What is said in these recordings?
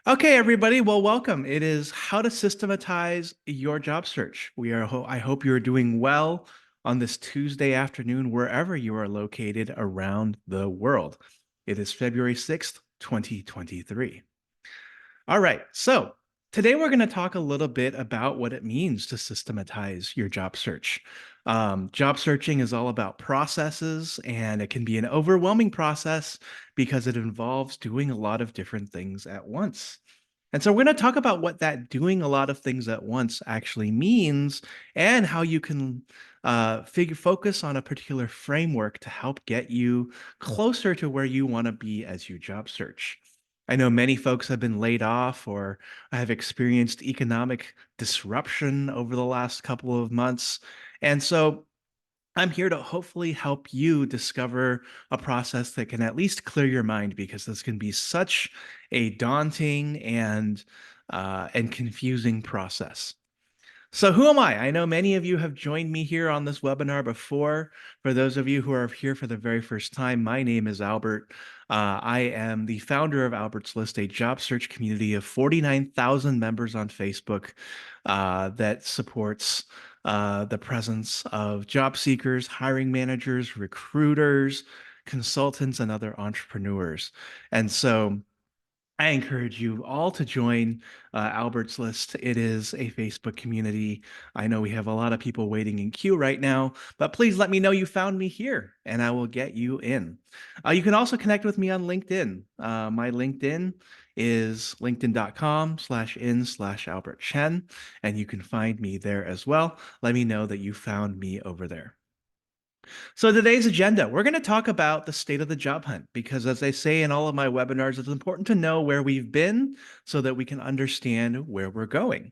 Okay, everybody. Well, welcome. It is how to systematize your job search. I hope you're doing well on this Tuesday afternoon, wherever you are located around the world. It is February 6th, 2023. All right. So today we're going to talk a little bit about what it means to systematize your job search. Job searching is all about processes, and it can be an overwhelming process because it involves doing a lot of different things at once. And so we're going to talk about what that doing a lot of things at once actually means and how you can focus on a particular framework to help get you closer to where you want to be as you job search. I know many folks have been laid off or have experienced economic disruption over the last couple of months. And so I'm here to hopefully help you discover a process that can at least clear your mind because this can be such a daunting and confusing process. So, who am I? I know many of you have joined me here on this webinar before. For those of you who are here for the very first time, my name is Albert. I am the founder of Albert's List, a job search community of 49,000 members on Facebook that supports the presence of job seekers, hiring managers, recruiters, consultants, and other entrepreneurs. And so, I encourage you all to join Albert's List. It is a Facebook community. I know we have a lot of people waiting in queue right now, but please let me know you found me here and I will get you in. You can also connect with me on LinkedIn. My LinkedIn is linkedin.com/in/Albert Chen, and you can find me there as well. Let me know that you found me over there. So today's agenda, we're going to talk about the state of the job hunt because as I say in all of my webinars, it's important to know where we've been so that we can understand where we're going.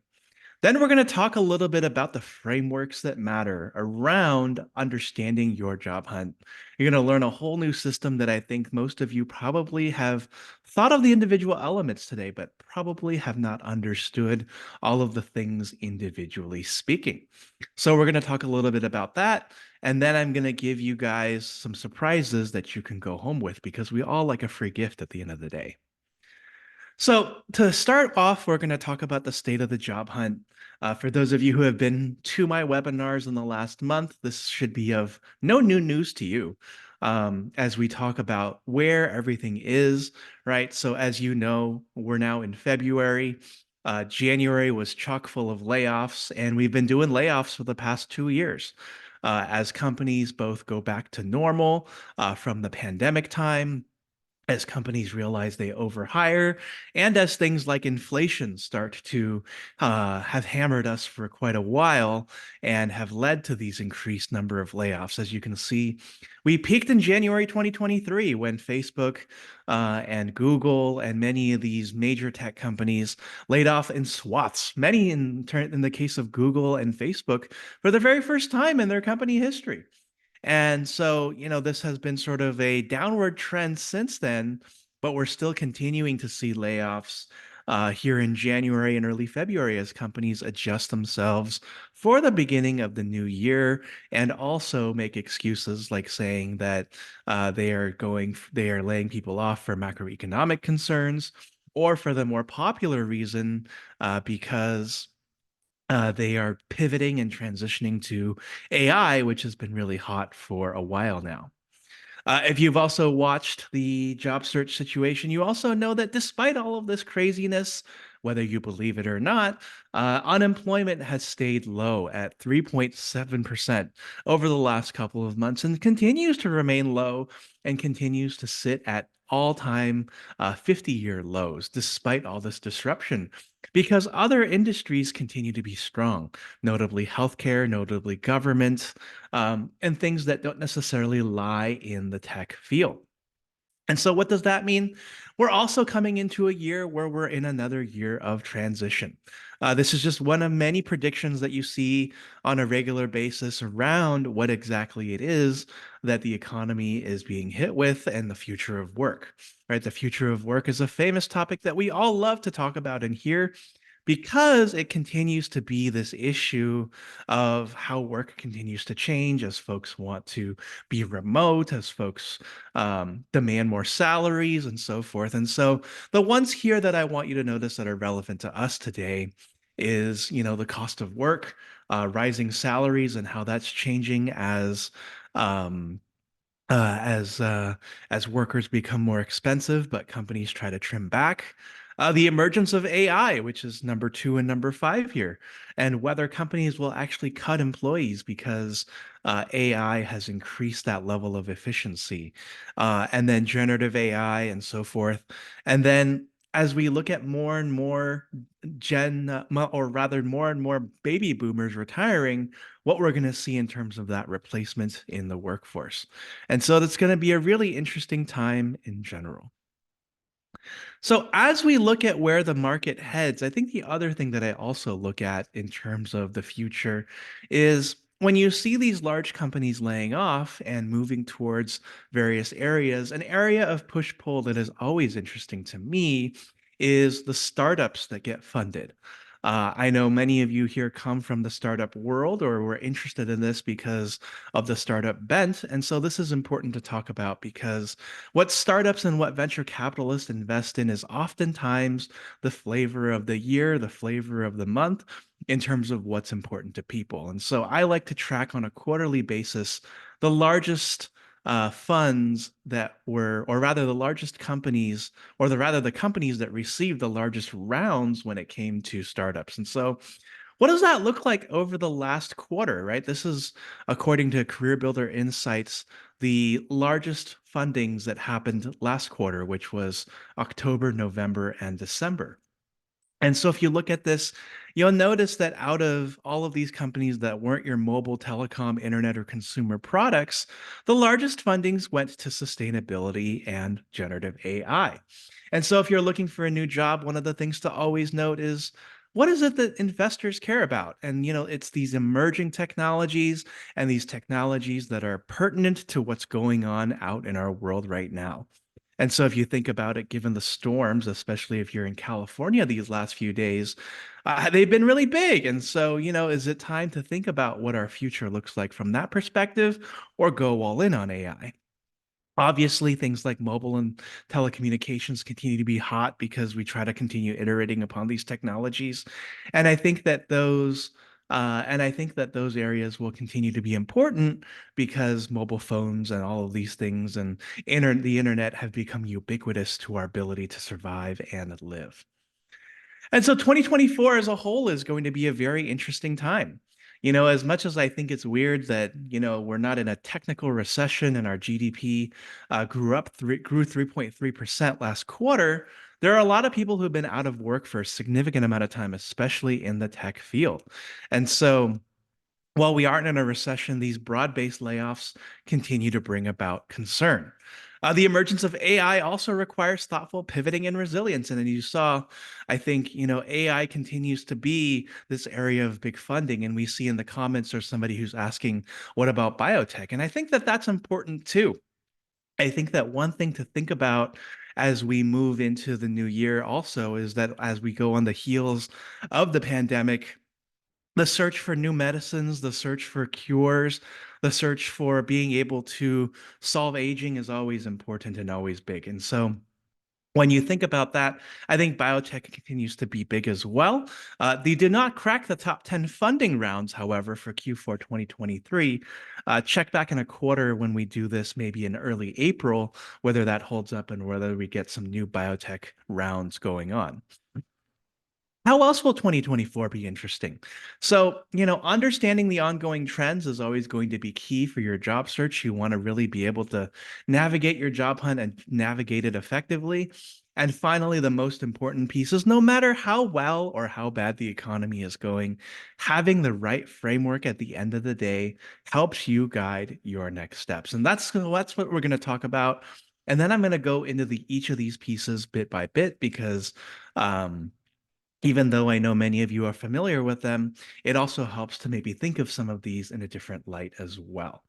Then we're going to talk a little bit about the frameworks that matter around understanding your job hunt. You're going to learn a whole new system that I think most of you probably have thought of the individual elements today, but probably have not understood all of the things individually speaking. So we're going to talk a little bit about that. And then I'm going to give you guys some surprises that you can go home with because we all like a free gift at the end of the day. So, to start off, we're going to talk about the state of the job hunt. For those of you who have been to my webinars in the last month, this should be of no new news to you as we talk about where everything is, right? So, as you know, we're now in February. January was chock full of layoffs, and we've been doing layoffs for the past 2 years. As companies both go back to normal from the pandemic time, as companies realize they overhire, and as things like inflation start to have hammered us for quite a while and have led to these increased number of layoffs. As you can see, we peaked in January 2023 when Facebook and Google and many of these major tech companies laid off in swaths, many in the case of Google and Facebook for the very first time in their company history. And so, this has been sort of a downward trend since then, but we're still continuing to see layoffs here in January and early February as companies adjust themselves for the beginning of the new year and also make excuses like saying that they are laying people off for macroeconomic concerns or for the more popular reason because they are pivoting and transitioning to AI, which has been really hot for a while now. If you've also watched the job search situation, you also know that despite all of this craziness, whether you believe it or not, unemployment has stayed low at 3.7% over the last couple of months and continues to remain low and continues to sit at all-time 50-year lows despite all this disruption because other industries continue to be strong, notably healthcare, notably government, and things that don't necessarily lie in the tech field. And so, what does that mean? We're also coming into a year where we're in another year of transition. This is just one of many predictions that you see on a regular basis around what exactly it is that the economy is being hit with and the future of work. Right? The future of work is a famous topic that we all love to talk about and hear. because it continues to be this issue of how work continues to change as folks want to be remote, as folks demand more salaries and so forth. And so the ones here that I want you to notice that are relevant to us today is, the cost of work, rising salaries, and how that's changing um, uh, as uh, as workers become more expensive, but companies try to trim back. The emergence of AI, which is number two and number five here, and whether companies will actually cut employees because AI has increased that level of efficiency, and then generative AI and so forth. And then as we look at more and more or rather more and more baby boomers retiring, what we're going to see in terms of that replacement in the workforce. And so that's going to be a really interesting time in general. So, as we look at where the market heads, I think the other thing that I also look at in terms of the future is when you see these large companies laying off and moving towards various areas, an area of push pull that is always interesting to me is the startups that get funded. I know many of you here come from the startup world or were interested in this because of the startup bent. And so this is important to talk about because what startups and what venture capitalists invest in is oftentimes the flavor of the year, the flavor of the month in terms of what's important to people. And so I like to track on a quarterly basis the largest funds that were, or rather the largest companies, or rather the companies that received the largest rounds when it came to startups. And so what does that look like over the last quarter, right? This is, according to Career Builder Insights, the largest fundings that happened last quarter, which was October, November, and December. And so if you look at this, you'll notice that out of all of these companies that weren't your mobile, telecom, internet, or consumer products, the largest fundings went to sustainability and generative AI. And so if you're looking for a new job, one of the things to always note is what is it that investors care about? And it's these emerging technologies and these technologies that are pertinent to what's going on out in our world right now. And so if you think about it, given the storms, especially if you're in California these last few days, they've been really big. And so, is it time to think about what our future looks like from that perspective or go all in on AI? Obviously, things like mobile and telecommunications continue to be hot because we try to continue iterating upon these technologies. And I think that those areas will continue to be important because mobile phones and all of these things and the internet have become ubiquitous to our ability to survive and live. And so 2024 as a whole is going to be a very interesting time. As much as I think it's weird that, we're not in a technical recession and our GDP grew 3.3% last quarter, there are a lot of people who've been out of work for a significant amount of time, especially in the tech field. And so while we aren't in a recession, these broad-based layoffs continue to bring about concern. The emergence of AI also requires thoughtful pivoting and resilience. And then you saw, I think, AI continues to be this area of big funding. And we see in the comments there's somebody who's asking, what about biotech? And I think that that's important too. I think that one thing to think about as we move into the new year also is that as we go on the heels of the pandemic, the search for new medicines, the search for cures, the search for being able to solve aging is always important and always big. And so when you think about that, I think biotech continues to be big as well. They did not crack the top 10 funding rounds, however, for Q4 2023. Check back in a quarter when we do this, maybe in early April, whether that holds up and whether we get some new biotech rounds going on. How else will 2024 be interesting? So, understanding the ongoing trends is always going to be key for your job search. You want to really be able to navigate your job hunt and navigate it effectively. And finally, the most important piece is no matter how well or how bad the economy is going, having the right framework at the end of the day helps you guide your next steps. And that's what we're going to talk about. And then I'm going to go into each of these pieces bit by bit because even though I know many of you are familiar with them, it also helps to maybe think of some of these in a different light as well.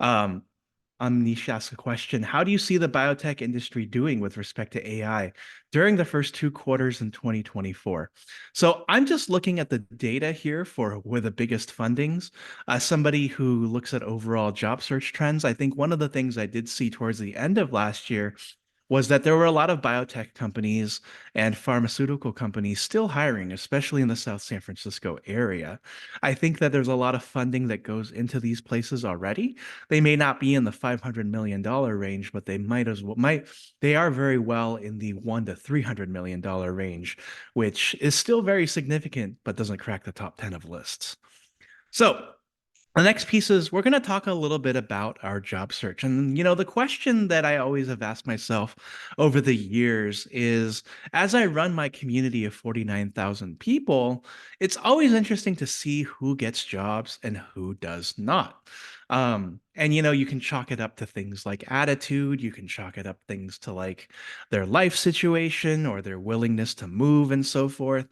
Um, Nish asked a question. How do you see the biotech industry doing with respect to AI during the first 2 quarters in 2024? So I'm just looking at the data here for where the biggest fundings. As somebody who looks at overall job search trends, I think one of the things I did see towards the end of last year was that there were a lot of biotech companies and pharmaceutical companies still hiring, especially in the South San Francisco area. I think that there's a lot of funding that goes into these places already. They may not be in the $500 million range, but they might they are very well in the $1 to $300 million range, which is still very significant, but doesn't crack the top 10 of lists. So the next piece is we're going to talk a little bit about our job search. And, the question that I always have asked myself over the years is as I run my community of 49,000 people, it's always interesting to see who gets jobs and who does not. And, you can chalk it up to things like attitude. You can chalk it up things to like their life situation or their willingness to move and so forth.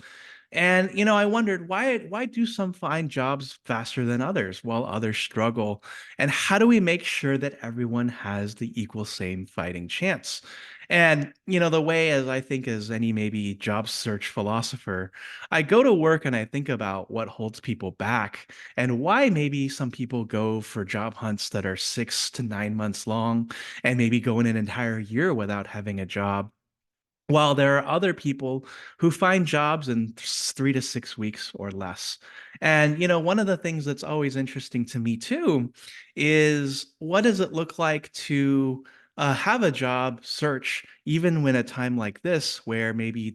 And I wondered why do some find jobs faster than others while others struggle? And how do we make sure that everyone has the equal same fighting chance? And the way as I think as any maybe job search philosopher, I go to work and I think about what holds people back and why maybe some people go for job hunts that are 6 to 9 months long and maybe go in an entire year without having a job while there are other people who find jobs in 3 to 6 weeks or less. And, one of the things that's always interesting to me too is what does it look like to have a job search, even when a time like this, where maybe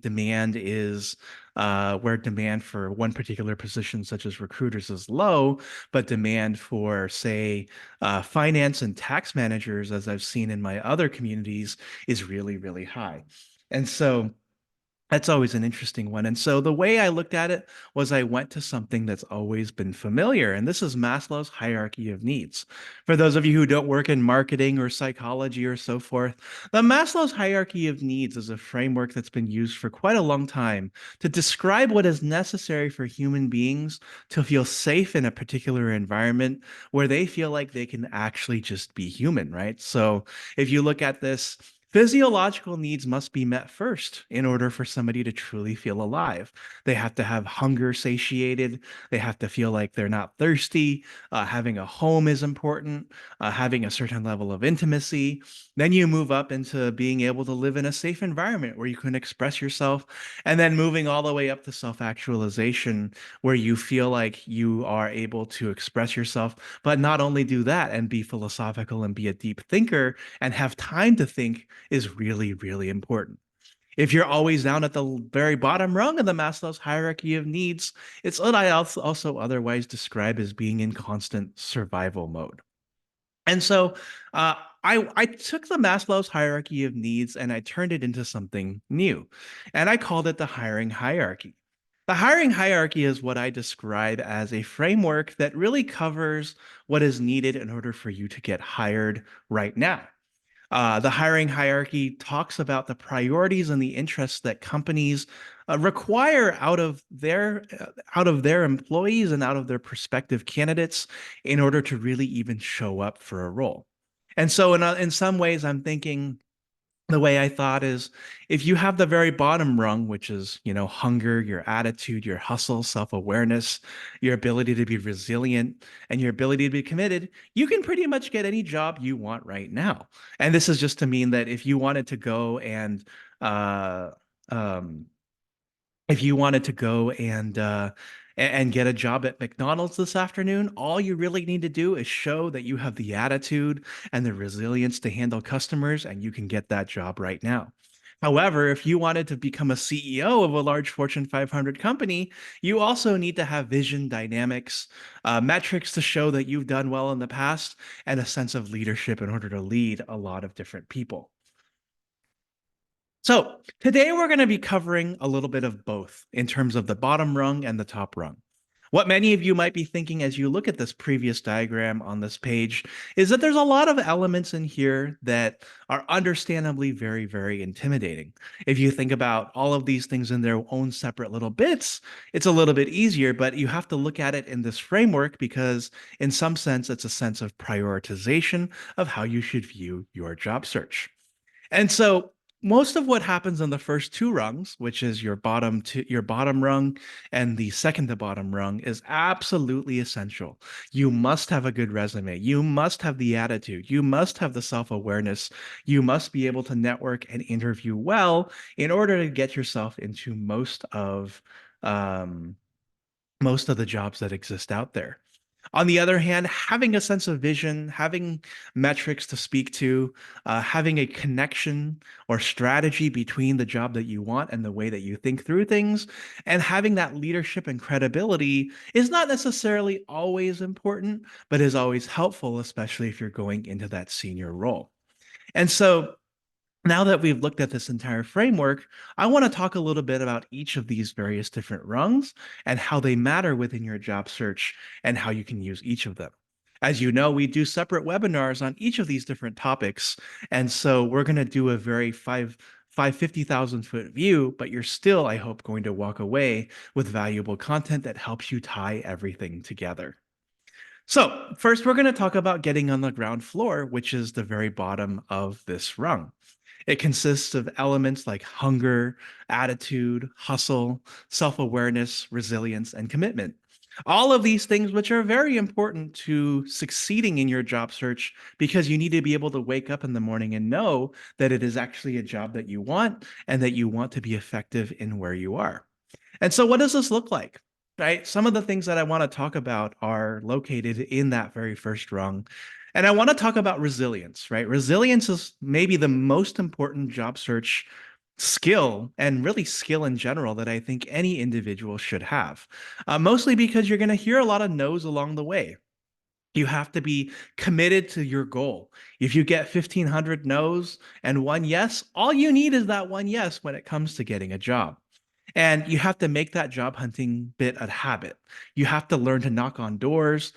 where demand for one particular position, such as recruiters, is low, but demand for, say, finance and tax managers, as I've seen in my other communities, is really, really high. And so that's always an interesting one. And so the way I looked at it was I went to something that's always been familiar, and this is Maslow's hierarchy of needs. For those of you who don't work in marketing or psychology or so forth, the Maslow's hierarchy of needs is a framework that's been used for quite a long time to describe what is necessary for human beings to feel safe in a particular environment where they feel like they can actually just be human, right? So if you look at this, physiological needs must be met first in order for somebody to truly feel alive. They have to have hunger satiated. They have to feel like they're not thirsty. Having a home is important. Having a certain level of intimacy. Then you move up into being able to live in a safe environment where you can express yourself. And then moving all the way up to self actualization, where you feel like you are able to express yourself, but not only do that and be philosophical and be a deep thinker and have time to think is really, really important. If you're always down at the very bottom rung of the Maslow's hierarchy of needs, it's what I also otherwise describe as being in constant survival mode. And so I took the Maslow's hierarchy of needs and I turned it into something new. And I called it the hiring hierarchy. The hiring hierarchy is what I describe as a framework that really covers what is needed in order for you to get hired right now. The hiring hierarchy talks about the priorities and the interests that companies require out of their employees and out of their prospective candidates in order to really even show up for a role. And so, in some ways, I'm thinking the way I thought is if you have the very bottom rung, which is, hunger, your attitude, your hustle, self-awareness, your ability to be resilient, and your ability to be committed, you can pretty much get any job you want right now. And this is just to mean that uh, um, if you wanted to go and get a job at McDonald's this afternoon, all you really need to do is show that you have the attitude and the resilience to handle customers, and you can get that job right now. However, if you wanted to become a CEO of a large Fortune 500 company, you also need to have vision, dynamics, metrics to show that you've done well in the past, and a sense of leadership in order to lead a lot of different people. So today we're going to be covering a little bit of both in terms of the bottom rung and the top rung. What many of you might be thinking as you look at this previous diagram on this page is that there's a lot of elements in here that are understandably very, very intimidating. If you think about all of these things in their own separate little bits, it's a little bit easier, but you have to look at it in this framework because, in some sense, it's a sense of prioritization of how you should view your job search. And so most of what happens on the first two rungs, which is your bottom rung and the second to bottom rung, is absolutely essential. You must have a good resume. You must have the attitude. You must have the self-awareness. You must be able to network and interview well in order to get yourself into um, most of the jobs that exist out there. On the other hand, having a sense of vision, having metrics to speak to, having a connection or strategy between the job that you want and the way that you think through things, and having that leadership and credibility is not necessarily always important, but is always helpful, especially if you're going into that senior role. And so now that we've looked at this entire framework, I want to talk a little bit about each of these various different rungs and how they matter within your job search and how you can use each of them. As you know, we do separate webinars on each of these different topics. And so we're going to do a very 50,000 foot view, but you're still, I hope, going to walk away with valuable content that helps you tie everything together. So first, we're going to talk about getting on the ground floor, which is the very bottom of this rung. It consists of elements like hunger, attitude, hustle, self awareness, resilience, and commitment. All of these things, which are very important to succeeding in your job search, because you need to be able to wake up in the morning and know that it is actually a job that you want and that you want to be effective in where you are. And so, what does this look like? Right? Some of the things that I want to talk about are located in that very first rung. And I want to talk about resilience, right? Resilience is maybe the most important job search skill and really skill in general that I think any individual should have. Mostly because you're going to hear a lot of no's along the way. You have to be committed to your goal. If you get 1,500 no's and one yes, all you need is that one yes when it comes to getting a job. And you have to make that job hunting bit a habit. You have to learn to knock on doors,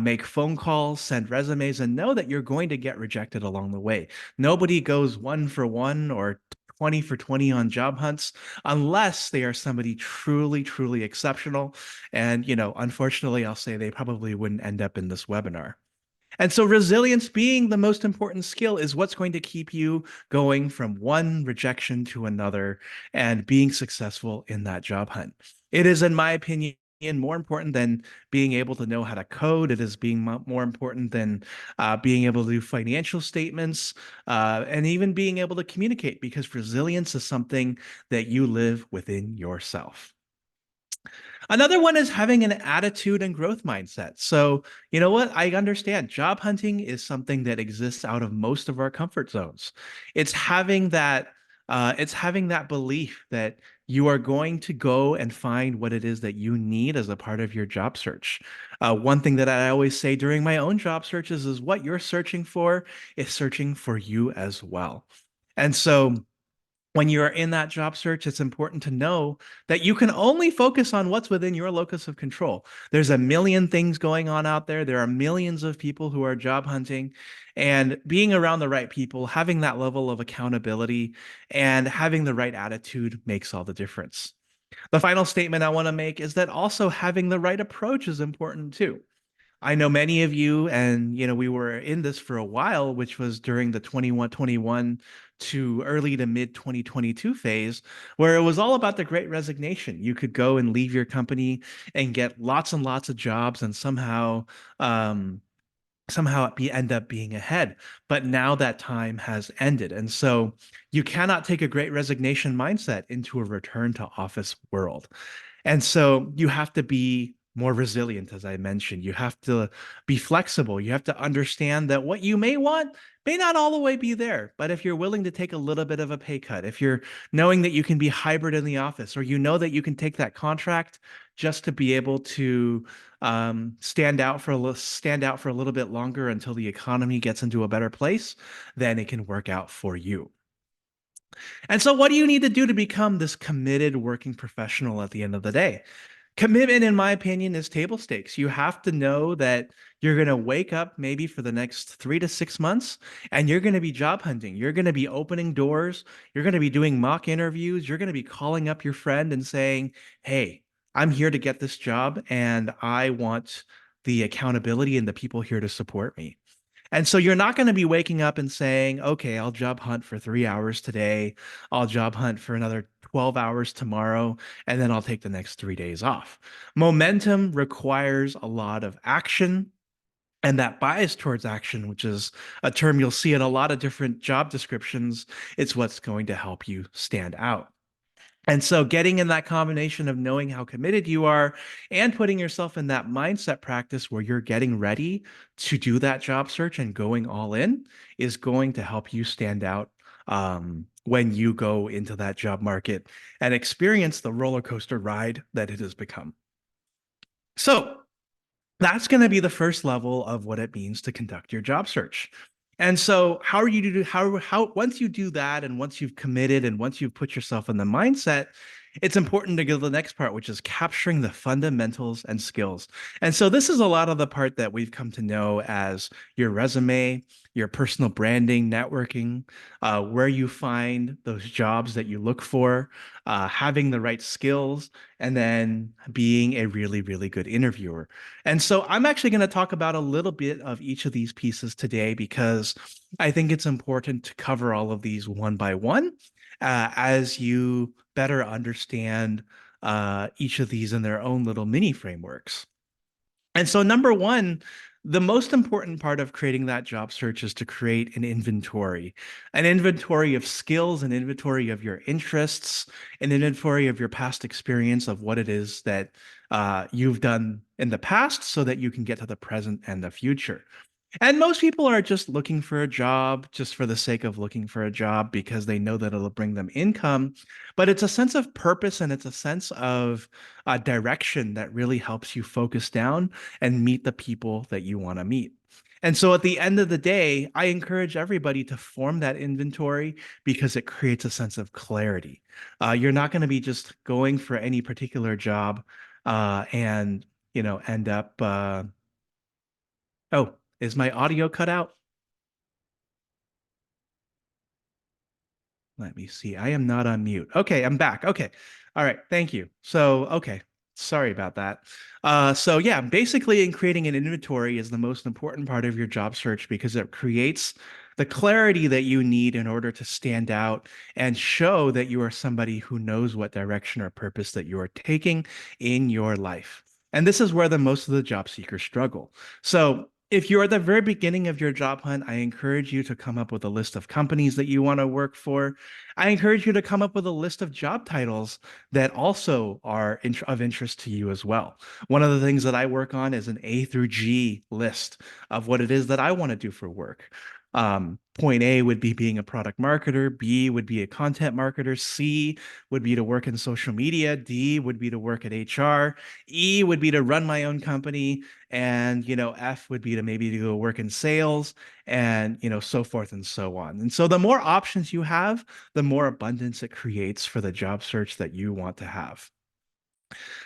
make phone calls, send resumes, and know that you're going to get rejected along the way. Nobody goes 1 for 1 or 20 for 20 on job hunts unless they are somebody truly, truly exceptional. And, unfortunately, I'll say they probably wouldn't end up in this webinar. And so resilience being the most important skill is what's going to keep you going from one rejection to another and being successful in that job hunt. It is, in my opinion, more important than being able to know how to code. It is being more important than being able to do financial statements and even being able to communicate, because resilience is something that you live within yourself. Another one is having an attitude and growth mindset. So, you know what? I understand job hunting is something that exists out of most of our comfort zones. It's having that it's having that belief that you are going to go and find what it is that you need as a part of your job search. One thing that I always say during my own job searches is what you're searching for is searching for you as well. And so when you're in that job search, it's important to know that you can only focus on what's within your locus of control. There's a million things going on out there. There are millions of people who are job hunting, and being around the right people, having that level of accountability, and having the right attitude makes all the difference. The final statement I want to make is that also having the right approach is important too. I know many of you, and we were in this for a while, which was during the 21-21 to early to mid 2022 phase, where it was all about the great resignation. You could go and leave your company and get lots and lots of jobs and um, end up being ahead. But now that time has ended. And so you cannot take a great resignation mindset into a return to office world. And so you have to be more resilient, as I mentioned. You have to be flexible. You have to understand that what you may want may not all the way be there. But if you're willing to take a little bit of a pay cut, if you're knowing that you can be hybrid in the office, or you know that you can take that contract just to be able to stand out for a little bit longer until the economy gets into a better place, then it can work out for you. And so, what do you need to do to become this committed working professional at the end of the day? Commitment, in my opinion, is table stakes. You have to know that you're going to wake up maybe for the next 3 to 6 months and you're going to be job hunting. You're going to be opening doors. You're going to be doing mock interviews. You're going to be calling up your friend and saying, hey, I'm here to get this job and I want the accountability and the people here to support me. And so you're not going to be waking up and saying, okay, I'll job hunt for 3 hours today. I'll job hunt for another 12 hours tomorrow, and then I'll take the next 3 days off. Momentum requires a lot of action. And that bias towards action, which is a term you'll see in a lot of different job descriptions, it's what's going to help you stand out. And so getting in that combination of knowing how committed you are and putting yourself in that mindset practice where you're getting ready to do that job search and going all in is going to help you stand out when you go into that job market and experience the roller coaster ride that it has become. So that's going to be the first level of what it means to conduct your job search. And so how are you to do how once you do that and once you've committed and once you've put yourself in the mindset, it's important to go to the next part, which is capturing the fundamentals and skills. And so this is a lot of the part that we've come to know as your resume, your personal branding, networking, where you find those jobs that you look for, having the right skills, and then being a really, really good interviewer. And so I'm actually going to talk about a little bit of each of these pieces today because I think it's important to cover all of these one by one as you better understand each of these in their own little mini frameworks. And so, number one, the most important part of creating that job search is to create an inventory of skills, an inventory of your interests, an inventory of your past experience of what it is that you've done in the past so that you can get to the present and the future. And most people are just looking for a job just for the sake of looking for a job because they know that it'll bring them income. But it's a sense of purpose and it's a sense of direction that really helps you focus down and meet the people that you want to meet. And so at the end of the day, I encourage everybody to form that inventory because it creates a sense of clarity. You're not going to be just going for any particular job and, end up. Oh, is my audio cut out? Let me see. I am not on mute. Okay, I'm back. Okay. All right. Thank you. So, okay. Sorry about that. So yeah, basically in creating an inventory is the most important part of your job search because it creates the clarity that you need in order to stand out and show that you are somebody who knows what direction or purpose that you are taking in your life. And this is where the most of the job seekers struggle. So if you're at the very beginning of your job hunt, I encourage you to come up with a list of companies that you want to work for. I encourage you to come up with a list of job titles that also are of interest to you as well. One of the things that I work on is an A through G list of what it is that I want to do for work. Point A would be being a product marketer. B would be a content marketer. C would be to work in social media. D would be to work at HR. E would be to run my own company. And, F would be to maybe to go work in sales and, so forth and so on. And so the more options you have, the more abundance it creates for the job search that you want to have.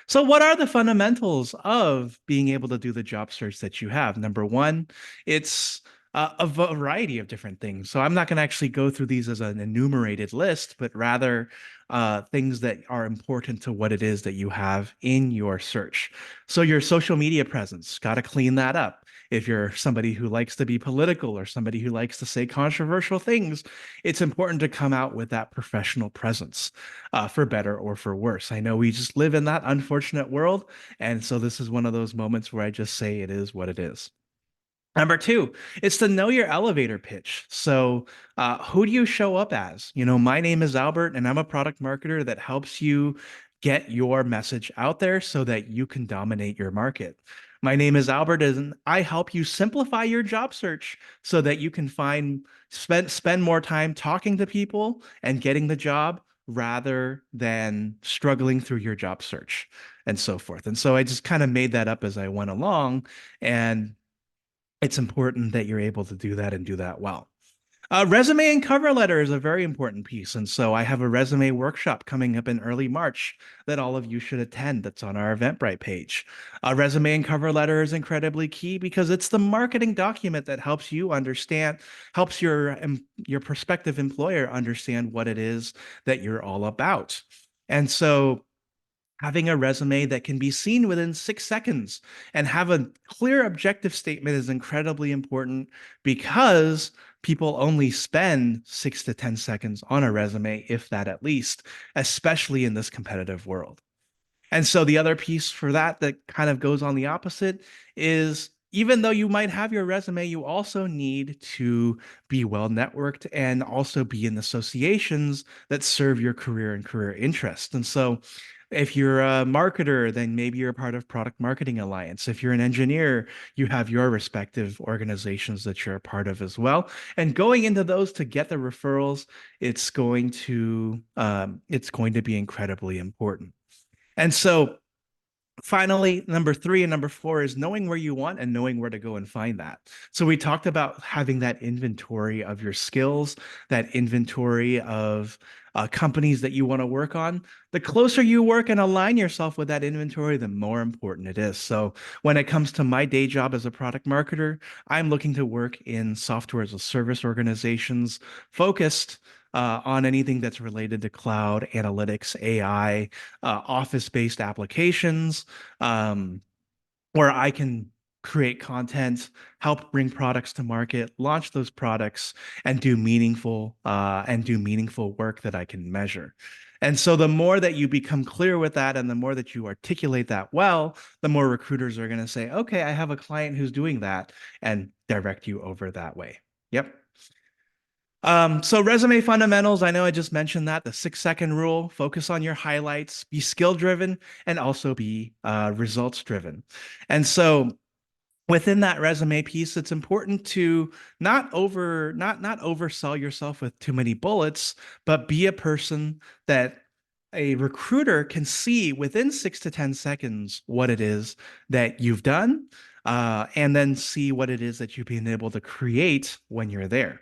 So, what are the fundamentals of being able to do the job search that you have? Number one, it's a variety of different things. So, I'm not going to actually go through these as an enumerated list, but rather things that are important to what it is that you have in your search. So, your social media presence, got to clean that up. If you're somebody who likes to be political or somebody who likes to say controversial things, it's important to come out with that professional presence for better or for worse. I know we just live in that unfortunate world. And so this is one of those moments where I just say it is what it is. Number two, it's to know your elevator pitch. So, who do you show up as? My name is Albert, and I'm a product marketer that helps you get your message out there so that you can dominate your market. My name is Albert, and I help you simplify your job search so that you can spend more time talking to people and getting the job rather than struggling through your job search and so forth. And so I just kind of made that up as I went along, and it's important that you're able to do that and do that well. Resume and cover letter is a very important piece. And so I have a resume workshop coming up in early March that all of you should attend. That's on our Eventbrite page. A resume and cover letter is incredibly key because it's the marketing document that helps you understand, helps your prospective employer understand what it is that you're all about. And so having a resume that can be seen within 6 seconds and have a clear objective statement is incredibly important because people only spend 6 to 10 seconds on a resume, if that at least, especially in this competitive world. And so the other piece for that that kind of goes on the opposite is even though you might have your resume, you also need to be well networked and also be in associations that serve your career and career interests. And so if you're a marketer, then maybe you're part of Product Marketing Alliance. If you're an engineer, you have your respective organizations that you're a part of as well. And going into those to get the referrals, it's going to be incredibly important. And so finally, number three and number four is knowing where you want and knowing where to go and find that. So we talked about having that inventory of your skills, that inventory of companies that you want to work on. The closer you work and align yourself with that inventory, the more important it is. So when it comes to my day job as a product marketer, I'm looking to work in software as a service organizations focused on anything that's related to cloud, analytics, AI, office-based applications, where I can create content, help bring products to market, launch those products, and do meaningful work that I can measure. And so the more that you become clear with that and the more that you articulate that well, the more recruiters are going to say, okay, I have a client who's doing that and direct you over that way. Yep. So resume fundamentals, I know I just mentioned that, the 6 second rule, focus on your highlights, be skill driven, and also be results driven. And so within that resume piece, it's important to not oversell yourself with too many bullets, but be a person that a recruiter can see within 6 to 10 seconds what it is that you've done, and then see what it is that you've been able to create when you're there.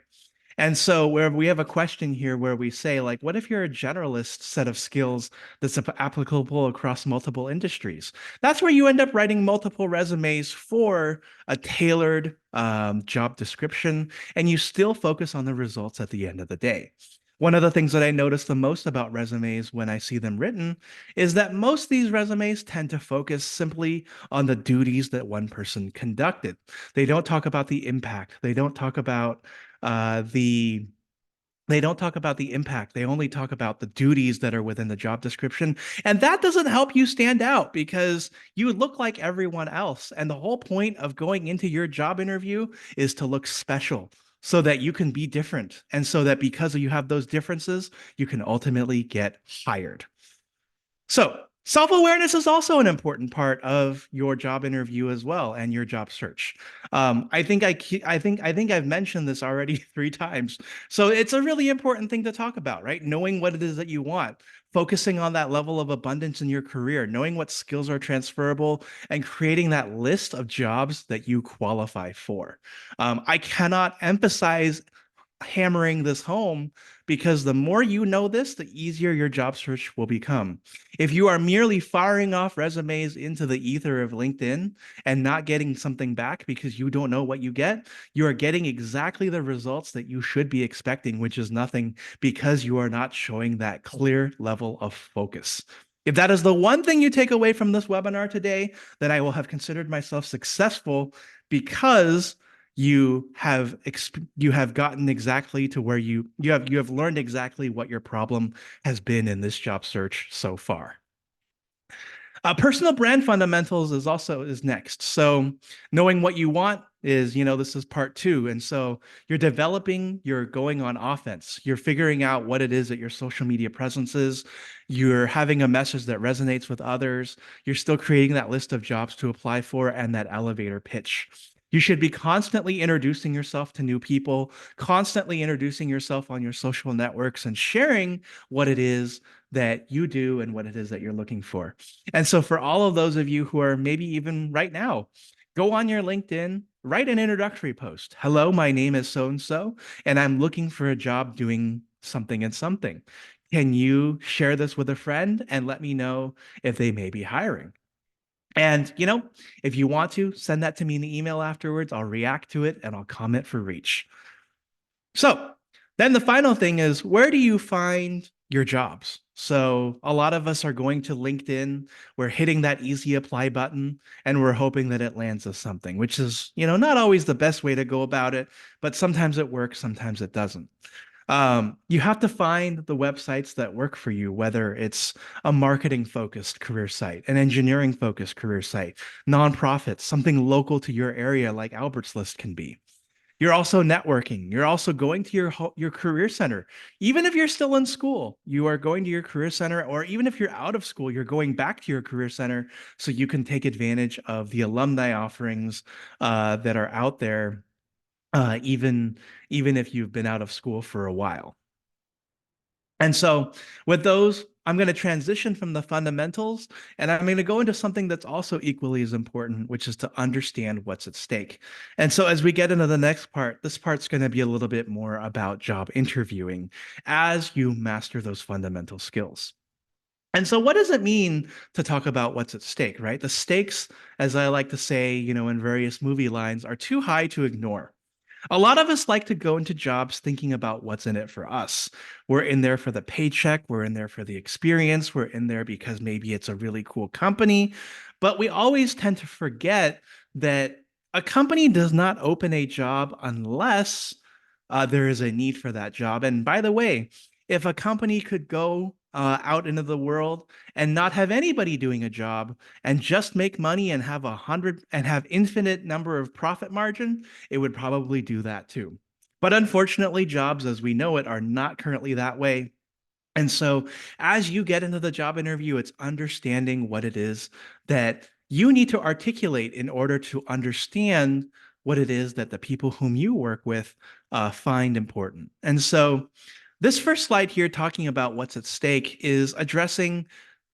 And so where we have a question here where we say, like, what if you're a generalist set of skills that's applicable across multiple industries? That's where you end up writing multiple resumes for a tailored job description, and you still focus on the results at the end of the day. One of the things that I notice the most about resumes when I see them written is that most of these resumes tend to focus simply on the duties that one person conducted. They don't talk about the impact. Uh, the they don't talk about the impact. They only talk about the duties that are within the job description. And that doesn't help you stand out because you look like everyone else. And the whole point of going into your job interview is to look special so that you can be different. And so that because you have those differences, you can ultimately get hired. So, self-awareness is also an important part of your job interview as well and your job search. I think I've mentioned this already 3 times. So it's a really important thing to talk about, right? Knowing what it is that you want, focusing on that level of abundance in your career, knowing what skills are transferable, and creating that list of jobs that you qualify for. I cannot emphasize hammering this home because the more you know this, the easier your job search will become. If you are merely firing off resumes into the ether of LinkedIn and not getting something back because you don't know what you are getting exactly the results that you should be expecting, which is nothing because you are not showing that clear level of focus. If that is the one thing you take away from this webinar today, then I will have considered myself successful because you have gotten exactly to where you have learned exactly what your problem has been in this job search so far. Personal brand fundamentals is next. So knowing what you want is, this is part two. And so you're going on offense. You're figuring out what it is that your social media presence is. You're having a message that resonates with others. You're still creating that list of jobs to apply for and that elevator pitch. You should be constantly introducing yourself to new people, constantly introducing yourself on your social networks and sharing what it is that you do and what it is that you're looking for. And so for all of those of you who are maybe even right now, go on your LinkedIn write an introductory post. Hello, my name is so and so, and I'm looking for a job doing something and something. Can you share this with a friend and let me know if they may be hiring? And, if you want to, send that to me in the email afterwards. I'll react to it and I'll comment for reach. So then the final thing is, where do you find your jobs? So a lot of us are going to LinkedIn. We're hitting that easy apply button and we're hoping that it lands us something, which is, not always the best way to go about it, but sometimes it works, sometimes it doesn't. You have to find the websites that work for you, whether it's a marketing focused career site, an engineering focused career site, nonprofits, something local to your area like Albert's List can be. You're also networking. You're also going to your career center. Even if you're still in school, you are going to your career center, or even if you're out of school, you're going back to your career center so you can take advantage of the alumni offerings that are out there, even if you've been out of school for a while. And so with those, I'm going to transition from the fundamentals and I'm going to go into something that's also equally as important, which is to understand what's at stake. And so as we get into the next part, this part's going to be a little bit more about job interviewing as you master those fundamental skills. And so what does it mean to talk about what's at stake, right? The stakes, as I like to say, in various movie lines, are too high to ignore. A lot of us like to go into jobs thinking about what's in it for us. We're in there for the paycheck, we're in there for the experience, we're in there because maybe it's a really cool company. But we always tend to forget that a company does not open a job unless there is a need for that job. And by the way, if a company could go out into the world and not have anybody doing a job and just make money and have 100 and have infinite number of profit margin, it would probably do that too. But unfortunately, jobs as we know it are not currently that way. And so as you get into the job interview, it's understanding what it is that you need to articulate in order to understand what it is that the people whom you work with find important. And so this first slide here talking about what's at stake is addressing,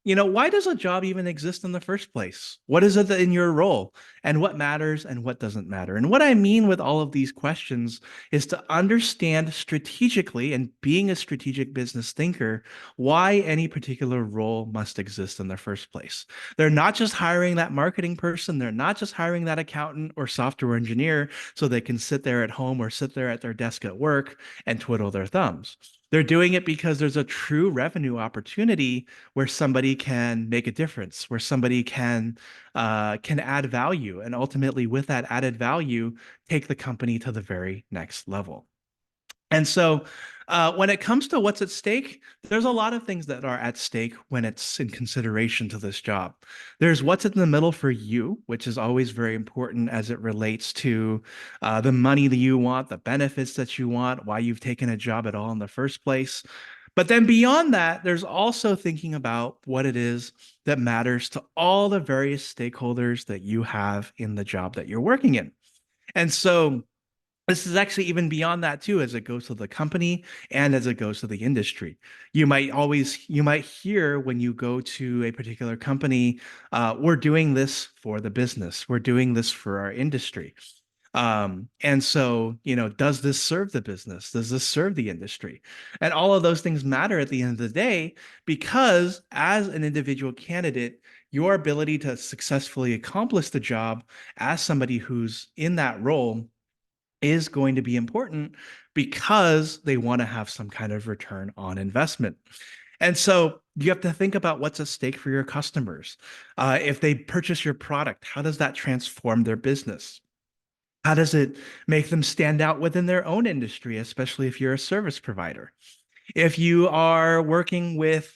why does a job even exist in the first place? What is it in your role and what matters and what doesn't matter? And what I mean with all of these questions is to understand strategically and being a strategic business thinker, why any particular role must exist in the first place. They're not just hiring that marketing person. They're not just hiring that accountant or software engineer so they can sit there at home or sit there at their desk at work and twiddle their thumbs. They're doing it because there's a true revenue opportunity where somebody can make a difference, where somebody can add value, and ultimately, with that added value, take the company to the very next level. And so, when it comes to what's at stake, there's a lot of things that are at stake when it's in consideration to this job. There's what's in the middle for you, which is always very important as it relates to the money that you want, the benefits that you want, why you've taken a job at all in the first place. But then beyond that, there's also thinking about what it is that matters to all the various stakeholders that you have in the job that you're working in. And so, this is actually even beyond that too, as it goes to the company and as it goes to the industry. You might hear when you go to a particular company, we're doing this for the business. We're doing this for our industry. And so, does this serve the business? Does this serve the industry? And all of those things matter at the end of the day, because as an individual candidate, your ability to successfully accomplish the job as somebody who's in that role is going to be important because they want to have some kind of return on investment. And so you have to think about what's at stake for your customers. If they purchase your product, how does that transform their business? How does it make them stand out within their own industry, especially if you're a service provider? If you are working with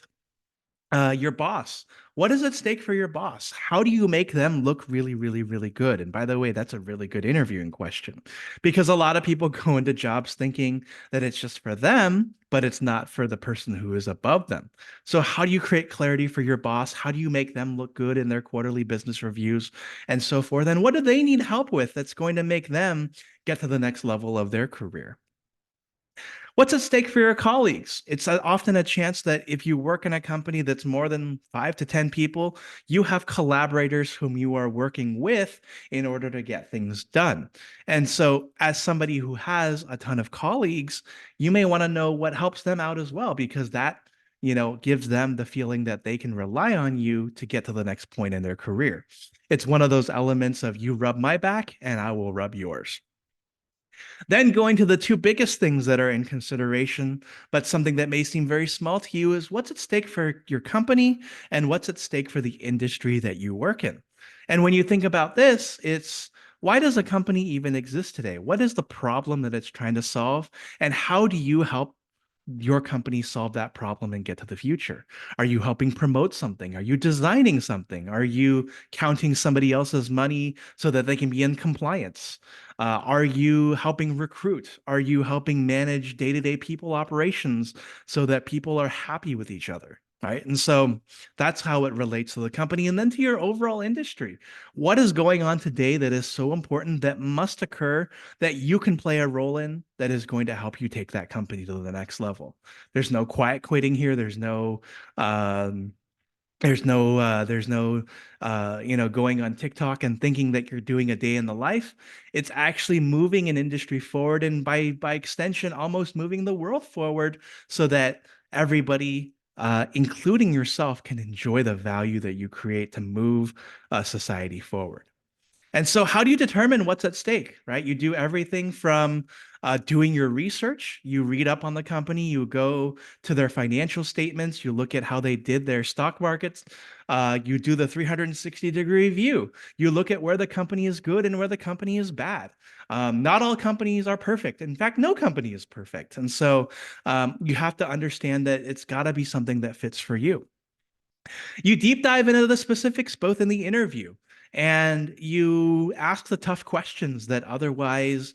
your boss. What is at stake for your boss? How do you make them look really, really, really good? And by the way, that's a really good interviewing question because a lot of people go into jobs thinking that it's just for them, but it's not for the person who is above them. So, how do you create clarity for your boss? How do you make them look good in their quarterly business reviews and so forth? And what do they need help with that's going to make them get to the next level of their career? What's at stake for your colleagues? It's often a chance that if you work in a company that's more than 5 to 10 people, you have collaborators whom you are working with in order to get things done. And so, as somebody who has a ton of colleagues, you may want to know what helps them out as well, because that, gives them the feeling that they can rely on you to get to the next point in their career. It's one of those elements of you rub my back and I will rub yours. Then going to the two biggest things that are in consideration, but something that may seem very small to you is what's at stake for your company and what's at stake for the industry that you work in. And when you think about this, it's why does a company even exist today? What is the problem that it's trying to solve? And how do you help your company solve that problem and get to the future? Are you helping promote something? Are you designing something? Are you counting somebody else's money so that they can be in compliance? Are you helping recruit? Are you helping manage day-to-day people operations so that people are happy with each other? Right. And so that's how it relates to the company. And then to your overall industry. What is going on today that is so important that must occur that you can play a role in that is going to help you take that company to the next level? There's no quiet quitting here. Um, there's no going on TikTok and thinking that you're doing a day in the life. It's actually moving an industry forward, and by extension, almost moving the world forward, so that everybody, including yourself, can enjoy the value that you create to move society forward. And so, how do you determine what's at stake, right? You do everything from doing your research, you read up on the company, you go to their financial statements, you look at how they did their stock markets, you do the 360-degree view, you look at where the company is good and where the company is bad. Not all companies are perfect. In fact, no company is perfect. And so, you have to understand that it's got to be something that fits for you. You deep dive into the specifics both in the interview and you ask the tough questions that otherwise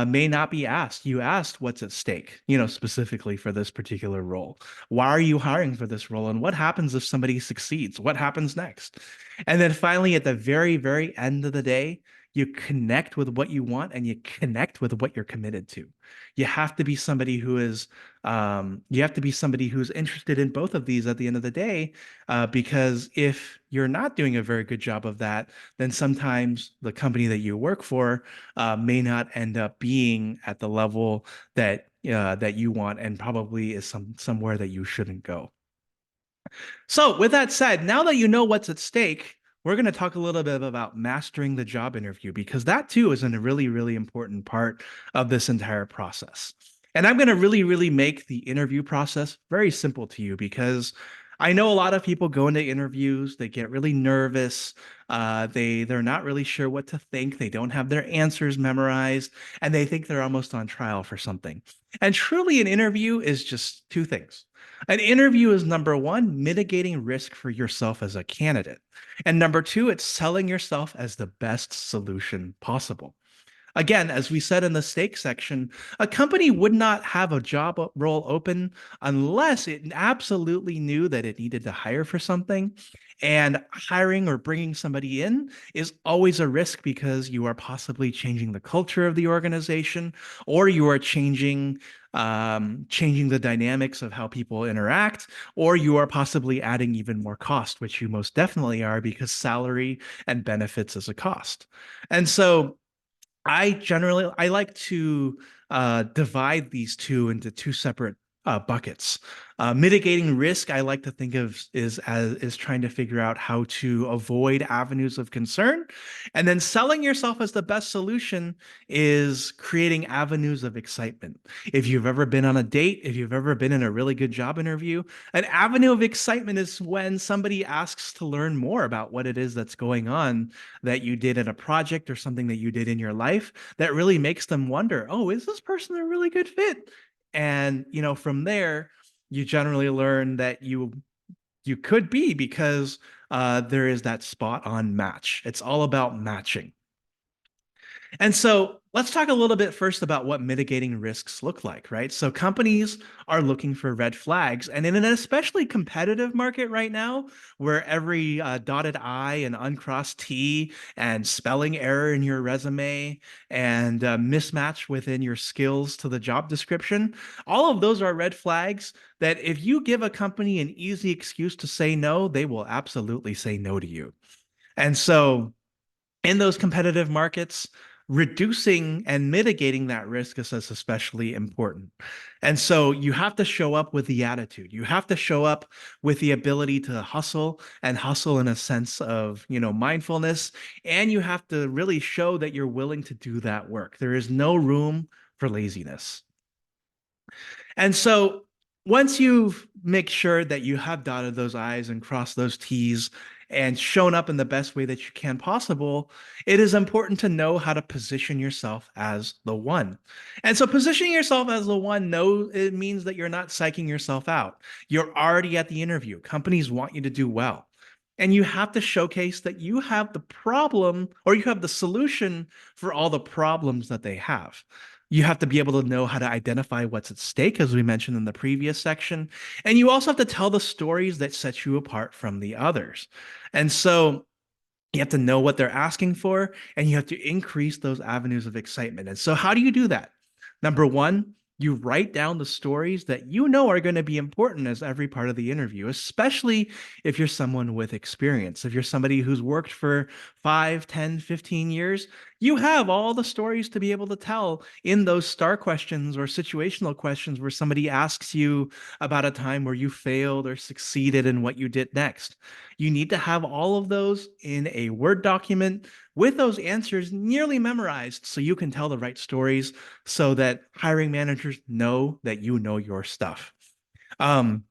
may not be asked. You asked what's at stake, specifically for this particular role. Why are you hiring for this role? And what happens if somebody succeeds? What happens next? And then finally, at the very, very end of the day, you connect with what you want and you connect with what you're committed to. You have to be somebody who is, you have to be somebody who's interested in both of these at the end of the day, because if you're not doing a very good job of that, then sometimes the company that you work for may not end up being at the level that you want, and probably is somewhere that you shouldn't go. So, with that said, now that you know what's at stake, we're going to talk a little bit about mastering the job interview, because that too is a really, really important part of this entire process. And I'm going to really, really make the interview process very simple to you, because I know a lot of people go into interviews, they get really nervous, they're not really sure what to think, they don't have their answers memorized, and they think they're almost on trial for something. And truly, an interview is just two things. An interview is, number one, mitigating risk for yourself as a candidate. And number two, it's selling yourself as the best solution possible. Again, as we said in the stake section, a company would not have a job role open unless it absolutely knew that it needed to hire for something. And hiring or bringing somebody in is always a risk, because you are possibly changing the culture of the organization, or you are changing the dynamics of how people interact, or you are possibly adding even more cost, which you most definitely are, because salary and benefits is a cost. And so I like to divide these two into two separate buckets. Mitigating risk, I like to think of is trying to figure out how to avoid avenues of concern, and then selling yourself as the best solution is creating avenues of excitement. If you've ever been on a date, if you've ever been in a really good job interview, an avenue of excitement is when somebody asks to learn more about what it is that's going on that you did in a project or something that you did in your life that really makes them wonder, oh, is this person a really good fit? And from there, you generally learn that you could be, because there is that spot on match. It's all about matching. And so let's talk a little bit first about what mitigating risks look like, right? So companies are looking for red flags. And in an especially competitive market right now, where every dotted I and uncrossed T and spelling error in your resume and mismatch within your skills to the job description, all of those are red flags that if you give a company an easy excuse to say no, they will absolutely say no to you. And so in those competitive markets, reducing and mitigating that risk is especially important. And so you have to show up with the attitude. You have to show up with the ability to hustle and hustle in a sense of, mindfulness. And you have to really show that you're willing to do that work. There is no room for laziness. And so once you've make sure that you have dotted those I's and crossed those T's and shown up in the best way that you can possible, it is important to know how to position yourself as the one. And so positioning yourself as the one, no, it means that you're not psyching yourself out. You're already at the interview. Companies want you to do well. And you have to showcase that you have the problem or you have the solution for all the problems that they have. You have to be able to know how to identify what's at stake, as we mentioned in the previous section. And you also have to tell the stories that set you apart from the others. And so you have to know what they're asking for, and you have to increase those avenues of excitement. And so, how do you do that? Number one, you write down the stories that you know are going to be important as every part of the interview, especially if you're someone with experience. If you're somebody who's worked for 5, 10, 15 years, you have all the stories to be able to tell in those star questions or situational questions where somebody asks you about a time where you failed or succeeded in what you did next. You need to have all of those in a Word document with those answers nearly memorized so you can tell the right stories so that hiring managers know that you know your stuff. Um,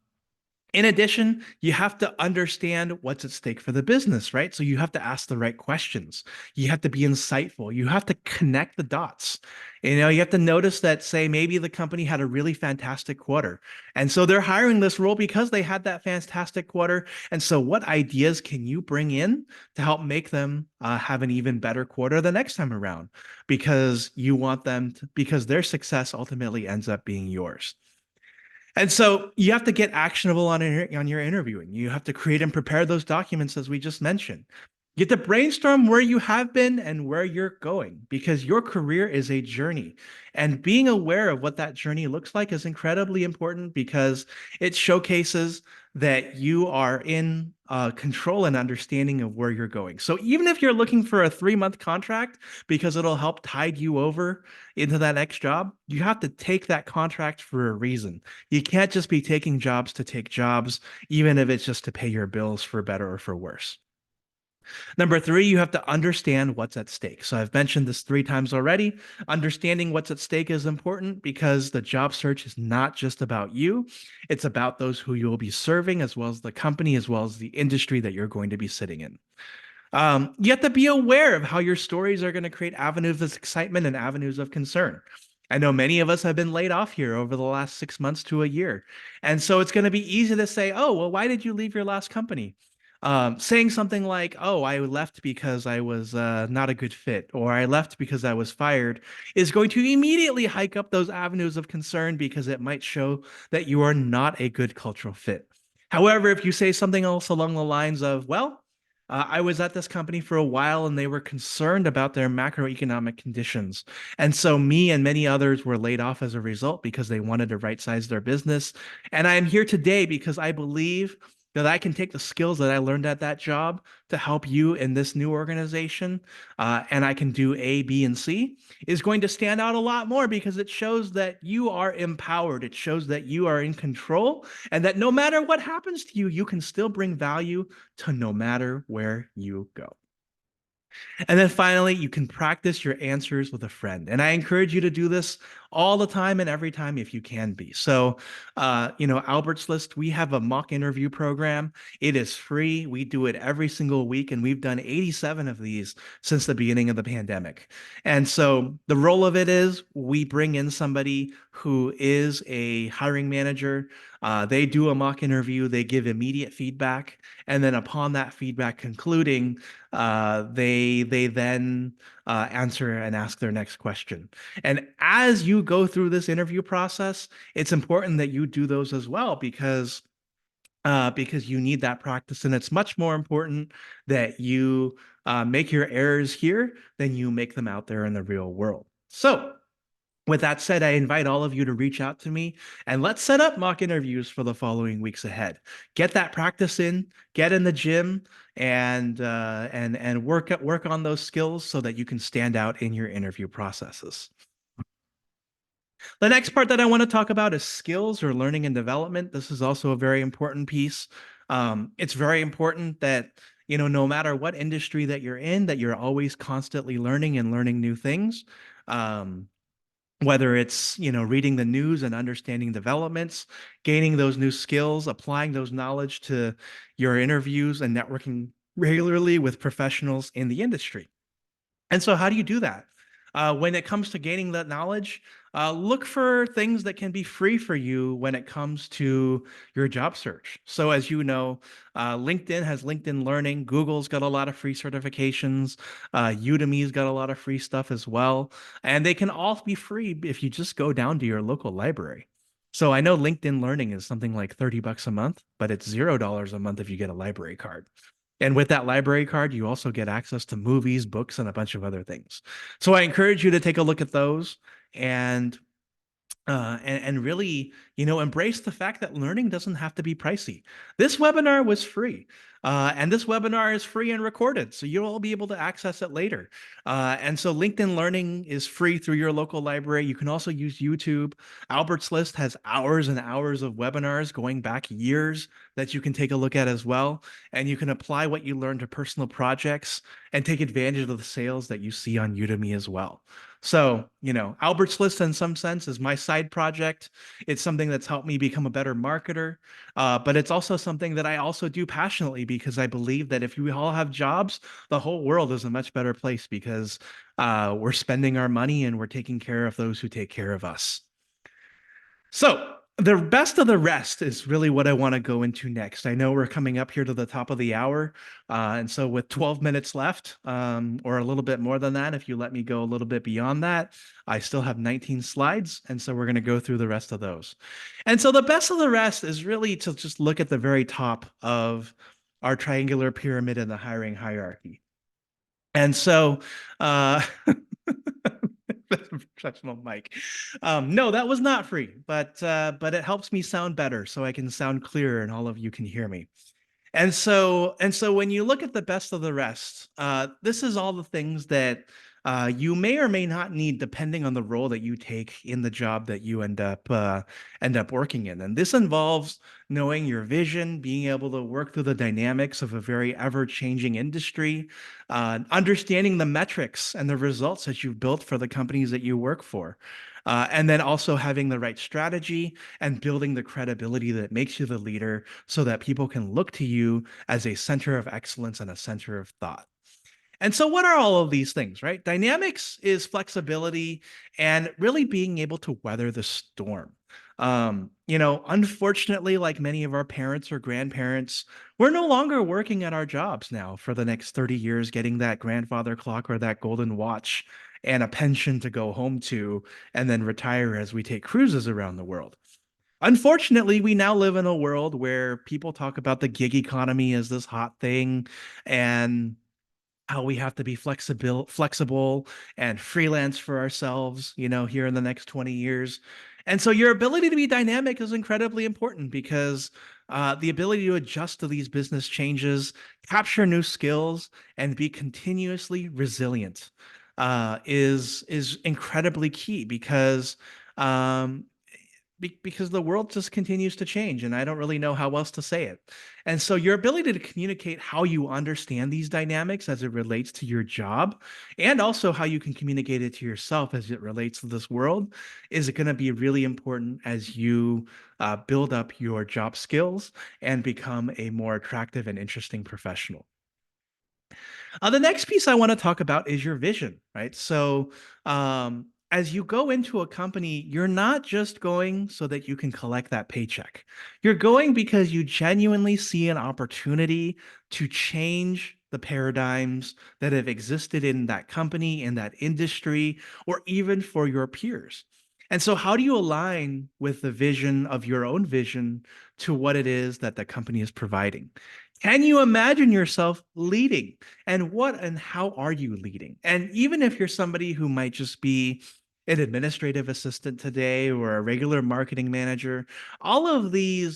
in addition, you have to understand what's at stake for the business, right? So you have to ask the right questions. You have to be insightful. You have to connect the dots. You have to notice that, say, maybe the company had a really fantastic quarter. And so they're hiring this role because they had that fantastic quarter. And so, what ideas can you bring in to help make them have an even better quarter the next time around? Because you want them to, because their success ultimately ends up being yours. And so you have to get actionable on your interviewing. You have to create and prepare those documents as we just mentioned. You have to brainstorm where you have been and where you're going because your career is a journey. And being aware of what that journey looks like is incredibly important because it showcases that you are in control and understanding of where you're going. So even if you're looking for a 3-month contract because it'll help tide you over into that next job, you have to take that contract for a reason. You can't just be taking jobs to take jobs, even if it's just to pay your bills for better or for worse. Number three, you have to understand what's at stake. So I've mentioned this 3 times already. Understanding what's at stake is important because the job search is not just about you. It's about those who you will be serving, as well as the company, as well as the industry that you're going to be sitting in. You have to be aware of how your stories are going to create avenues of excitement and avenues of concern. I know many of us have been laid off here over the last 6 months to a year. And so it's going to be easy to say, oh, well, why did you leave your last company? Saying something like, oh, I left because I was not a good fit, or I left because I was fired, is going to immediately hike up those avenues of concern because it might show that you are not a good cultural fit. However, if you say something else along the lines of, well, I was at this company for a while and they were concerned about their macroeconomic conditions. And so me and many others were laid off as a result because they wanted to right size their business. And I am here today because I believe that I can take the skills that I learned at that job to help you in this new organization, and I can do A, B, and C, is going to stand out a lot more because it shows that you are empowered. It shows that you are in control and that no matter what happens to you, you can still bring value to no matter where you go. And then finally, you can practice your answers with a friend. And I encourage you to do this all the time and every time if you can be. So, Albert's List, we have a mock interview program. It is free. We do it every single week, and we've done 87 of these since the beginning of the pandemic. And so the role of it is we bring in somebody who is a hiring manager They do a mock interview, they give immediate feedback, and then upon that feedback concluding, they then answer and ask their next question. And as you go through this interview process, it's important that you do those as well because you need that practice. And it's much more important that you make your errors here than you make them out there in the real world. So, with that said, I invite all of you to reach out to me and let's set up mock interviews for the following weeks ahead. Get that practice in, get in the gym, and work on those skills so that you can stand out in your interview processes. The next part that I want to talk about is skills or learning and development. This is also a very important piece. It's very important that, no matter what industry that you're in, that you're always constantly learning and learning new things. Um, whether it's, reading the news and understanding developments, gaining those new skills, applying those knowledge to your interviews and networking regularly with professionals in the industry. And so, how do you do that? When it comes to gaining that knowledge, look for things that can be free for you when it comes to your job search. So, as you know, LinkedIn has LinkedIn Learning. Google's got a lot of free certifications. Udemy's got a lot of free stuff as well. And they can all be free if you just go down to your local library. So, I know LinkedIn Learning is something like $30 a month, but it's $0 a month if you get a library card. And with that library card, you also get access to movies, books, and a bunch of other things. So I encourage you to take a look at those and and really, embrace the fact that learning doesn't have to be pricey. This webinar was free, and this webinar is free and recorded, so you'll all be able to access it later. And so LinkedIn Learning is free through your local library. You can also use YouTube. Albert's List has hours and hours of webinars going back years that you can take a look at as well. And you can apply what you learned to personal projects and take advantage of the sales that you see on Udemy as well. So, Albert's List in some sense is my side project. It's something that's helped me become a better marketer, but it's also something that I also do passionately because I believe that if we all have jobs, the whole world is a much better place because we're spending our money and we're taking care of those who take care of us. So, the best of the rest is really what I want to go into next. I know we're coming up here to the top of the hour. And so, with 12 minutes left, or a little bit more than that, if you let me go a little bit beyond that, I still have 19 slides. And so, we're going to go through the rest of those. And so, the best of the rest is really to just look at the very top of our triangular pyramid in the hiring hierarchy. And so, professional mic. No, that was not free, but it helps me sound better so I can sound clearer and all of you can hear me. And so when you look at the best of the rest, this is all the things that you may or may not need depending on the role that you take in the job that you end up working in. And this involves knowing your vision, being able to work through the dynamics of a very ever-changing industry, understanding the metrics and the results that you've built for the companies that you work for. And then also having the right strategy and building the credibility that makes you the leader so that people can look to you as a center of excellence and a center of thought. And so, what are all of these things, right? Dynamics is flexibility and really being able to weather the storm. Unfortunately, like many of our parents or grandparents, we're no longer working at our jobs now for the next 30 years, getting that grandfather clock or that golden watch and a pension to go home to and then retire as we take cruises around the world. Unfortunately, we now live in a world where people talk about the gig economy as this hot thing and how we have to be flexible and freelance for ourselves, here in the next 20 years. And so your ability to be dynamic is incredibly important because the ability to adjust to these business changes, capture new skills, and be continuously resilient is incredibly key um, because the world just continues to change and I don't really know how else to say it. And so your ability to communicate how you understand these dynamics as it relates to your job and also how you can communicate it to yourself as it relates to this world is going to be really important as you build up your job skills and become a more attractive and interesting professional. The next piece I want to talk about is your vision, right? So, as you go into a company, you're not just going so that you can collect that paycheck. You're going because you genuinely see an opportunity to change the paradigms that have existed in that company, in that industry, or even for your peers. And so, how do you align with the vision of your own vision to what it is that the company is providing? Can you imagine yourself leading? And what and how are you leading? And even if you're somebody who might just be an administrative assistant today or a regular marketing manager, all of the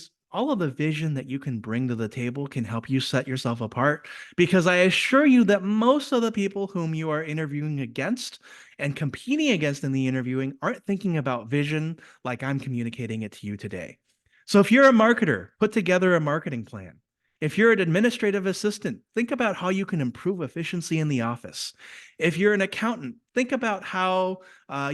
vision that you can bring to the table can help you set yourself apart, because I assure you that most of the people whom you are interviewing against and competing against in the interviewing aren't thinking about vision like I'm communicating it to you today. So if you're a marketer, put together a marketing plan. If you're an administrative assistant, think about how you can improve efficiency in the office. If you're an accountant, think about how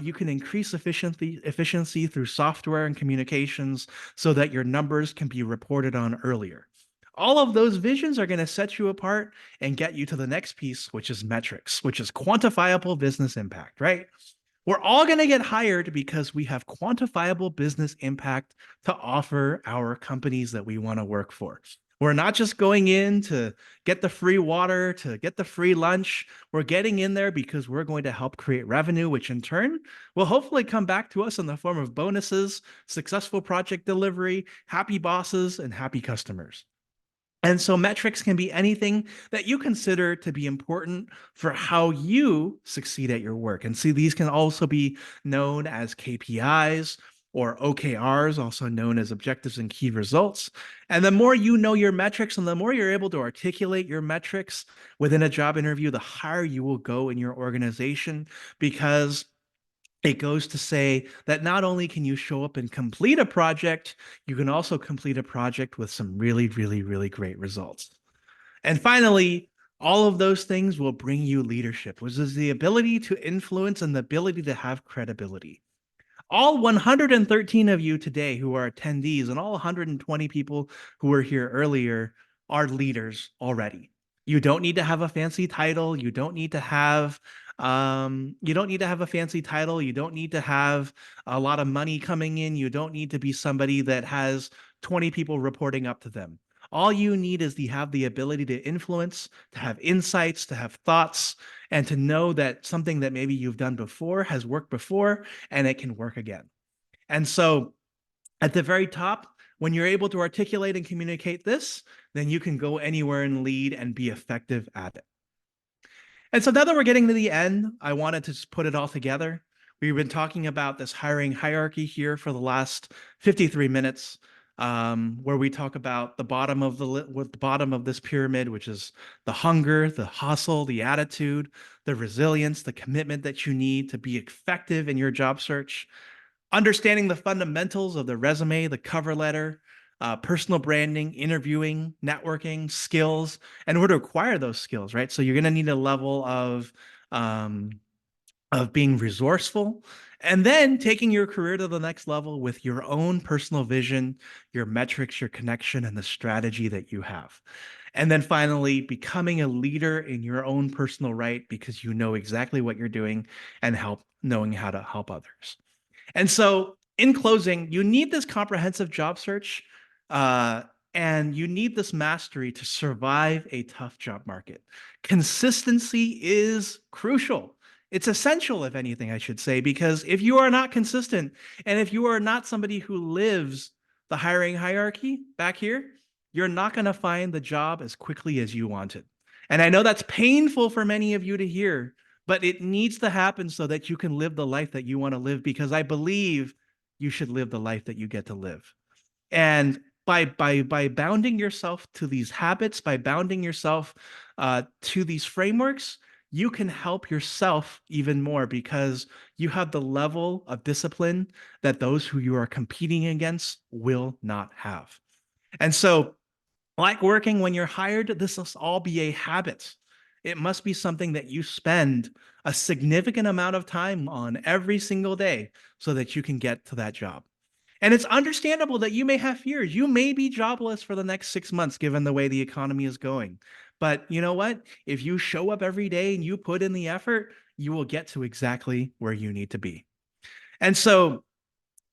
you can increase efficiency through software and communications so that your numbers can be reported on earlier. All of those visions are going to set you apart and get you to the next piece, which is metrics, which is quantifiable business impact, right? We're all going to get hired because we have quantifiable business impact to offer our companies that we want to work for. We're not just going in to get the free water, to get the free lunch. We're getting in there because we're going to help create revenue, which in turn will hopefully come back to us in the form of bonuses, successful project delivery, happy bosses, and happy customers. And so metrics can be anything that you consider to be important for how you succeed at your work. And see, these can also be known as KPIs or OKRs, also known as objectives and key results. And the more you know your metrics and the more you're able to articulate your metrics within a job interview, the higher you will go in your organization, because it goes to say that not only can you show up and complete a project, you can also complete a project with some really, really, really great results. And finally, all of those things will bring you leadership, which is the ability to influence and the ability to have credibility. All 113 of you today who are attendees and all 120 people who were here earlier are leaders already. You don't need to have a fancy title. You don't need to have a fancy title. You don't need to have a lot of money coming in. You don't need to be somebody that has 20 people reporting up to them. All you need is to have the ability to influence, to have insights, to have thoughts, and to know that something that maybe you've done before has worked before and it can work again. And so at the very top, when you're able to articulate and communicate this, then you can go anywhere and lead and be effective at it. And so now that we're getting to the end, I wanted to just put it all together. We've been talking about this hiring hierarchy here for the last 53 minutes, where we talk about the bottom of the bottom of this pyramid, which is the hunger, the hustle, the attitude, the resilience, the commitment that you need to be effective in your job search, understanding the fundamentals of the resume, the cover letter, personal branding, interviewing, networking, skills, and where to acquire those skills, right? So you're going to need a level um, of being resourceful, and then taking your career to the next level with your own personal vision, your metrics, your connection, and the strategy that you have. And then finally, becoming a leader in your own personal right because you know exactly what you're doing and knowing how to help others. And so, in closing, you need this comprehensive job search, uh, and you need this mastery to survive a tough job market. Consistency is crucial. It's essential, if anything, I should say, because if you are not consistent and if you are not somebody who lives the hiring hierarchy back here, you're not going to find the job as quickly as you want it. And I know that's painful for many of you to hear, but it needs to happen so that you can live the life that you want to live, because I believe you should live the life that you get to live. And by bounding yourself to these habits, by bounding yourself to these frameworks, you can help yourself even more because you have the level of discipline that those who you are competing against will not have. And so, like working when you're hired, this must all be a habit. It must be something that you spend a significant amount of time on every single day so that you can get to that job. And it's understandable that you may have fears. You may be jobless for the next 6 months, given the way the economy is going. But you know what? If you show up every day and you put in the effort, you will get to exactly where you need to be. And so,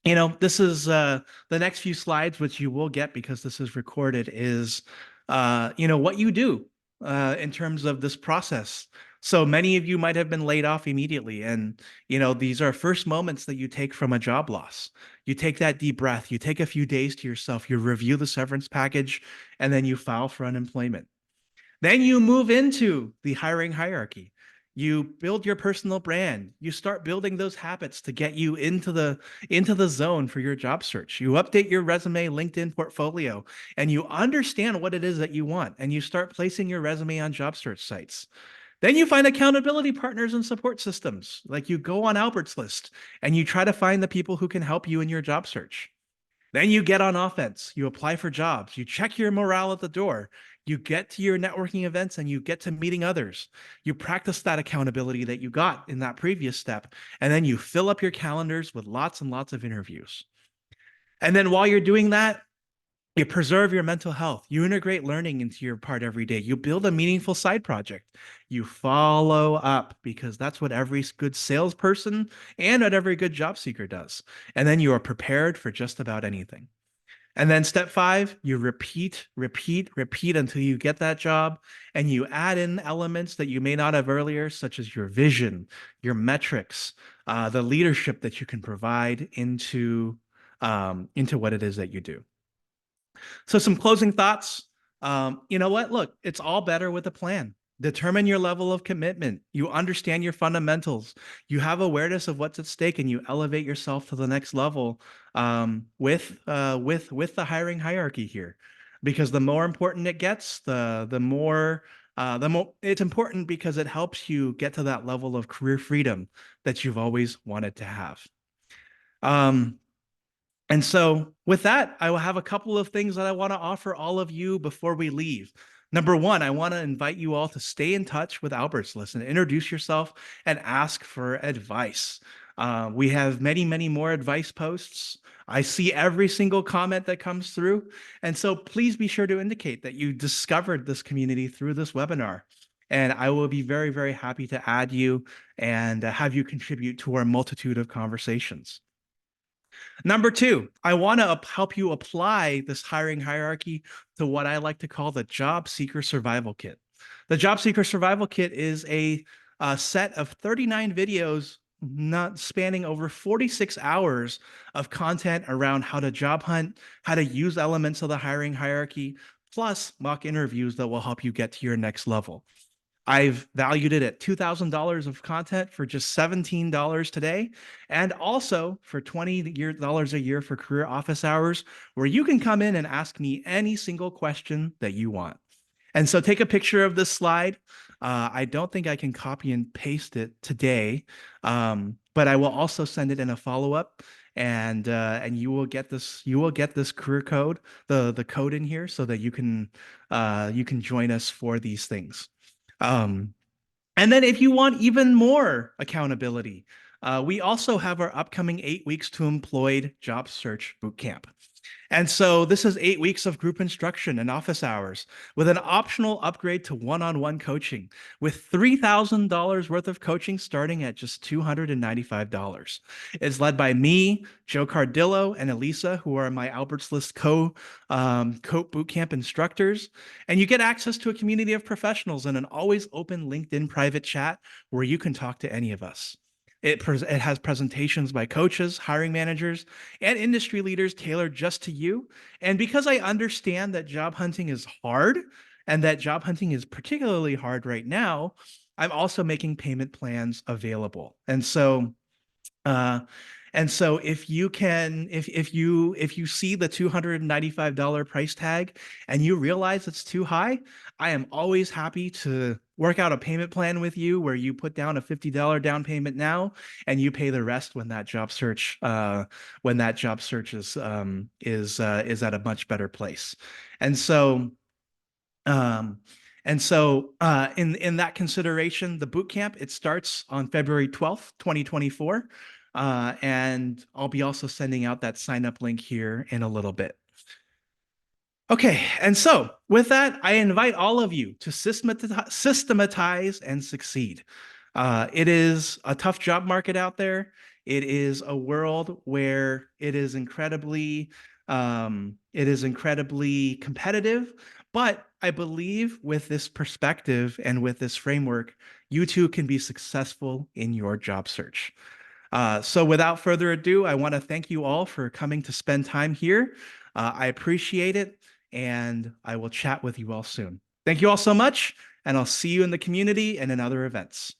this is the next few slides, which you will get because this is recorded, is what you do in terms of this process. So many of you might have been laid off immediately, and these are first moments that you take from a job loss. You take that deep breath, you take a few days to yourself, you review the severance package, and then you file for unemployment. Then you move into the hiring hierarchy. You build your personal brand. You start building those habits to get you into the zone for your job search. You update your resume, LinkedIn portfolio, and you understand what it is that you want. And you start placing your resume on job search sites. Then you find accountability partners and support systems. Like you go on Albert's list and you try to find the people who can help you in your job search. Then you get on offense. You apply for jobs. You check your morale at the door. You get to your networking events and you get to meeting others. You practice that accountability that you got in that previous step. And then you fill up your calendars with lots and lots of interviews. And then while you're doing that, you preserve your mental health. You integrate learning into your part every day. You build a meaningful side project. You follow up because that's what every good salesperson and what every good job seeker does. And then you are prepared for just about anything. And then step 5, you repeat, repeat, repeat until you get that job. And you add in elements that you may not have earlier, such as your vision, your metrics, the leadership that you can provide into what it is that you do. So some closing thoughts. You know what? Look, it's all better with a plan. Determine your level of commitment. You understand your fundamentals. You have awareness of what's at stake, and you elevate yourself to the next level with the hiring hierarchy here. Because the more important it gets, the more it's important because it helps you get to that level of career freedom that you've always wanted to have. And so, with that, I will have a couple of things that I want to offer all of you before we leave. Number one, I want to invite you all to stay in touch with Albert's List and introduce yourself and ask for advice. We have many, many more advice posts. I see every single comment that comes through. And so, please be sure to indicate that you discovered this community through this webinar. And I will be very, very happy to add you and have you contribute to our multitude of conversations. Number 2, I want to help you apply this hiring hierarchy to what I like to call the Job Seeker Survival Kit. The Job Seeker Survival Kit is a set of 39 videos not spanning over 46 hours of content around how to job hunt, how to use elements of the hiring hierarchy, plus mock interviews that will help you get to your next level. I've valued it at $2,000 of content for just $17 today, and also for $20 a year for career office hours, where you can come in and ask me any single question that you want. And so take a picture of this slide. I don't think I can copy and paste it today, but I will also send it in a follow-up, and you will get this career code, the code in here, so that you can join us for these things. And then if you want even more accountability, we also have our upcoming 8 weeks to employed job search bootcamp. And so this is 8 weeks of group instruction and office hours with an optional upgrade to one-on-one coaching with $3,000 worth of coaching starting at just $295. It's led by me, Joe Cardillo, and Elisa, who are my Albert's List COAT bootcamp instructors. And you get access to a community of professionals and an always open LinkedIn private chat where you can talk to any of us. It has presentations by coaches, hiring managers, and industry leaders tailored just to you. And because I understand that job hunting is hard and that job hunting is particularly hard right now, I'm also making payment plans available. And so if you see the $295 price tag and you realize it's too high, I am always happy to work out a payment plan with you where you put down a $50 down payment now and you pay the rest when that job search is at a much better place. And so in that consideration, the boot camp, it starts on February 12th, 2024. And I'll be also sending out that sign up link here in a little bit. Okay, and so with that, I invite all of you to systematize and succeed. It is a tough job market out there. It is a world where it is incredibly competitive. But I believe with this perspective and with this framework, you too can be successful in your job search. So without further ado, I want to thank you all for coming to spend time here. I appreciate it, and I will chat with you all soon. Thank you all so much, and I'll see you in the community and in other events.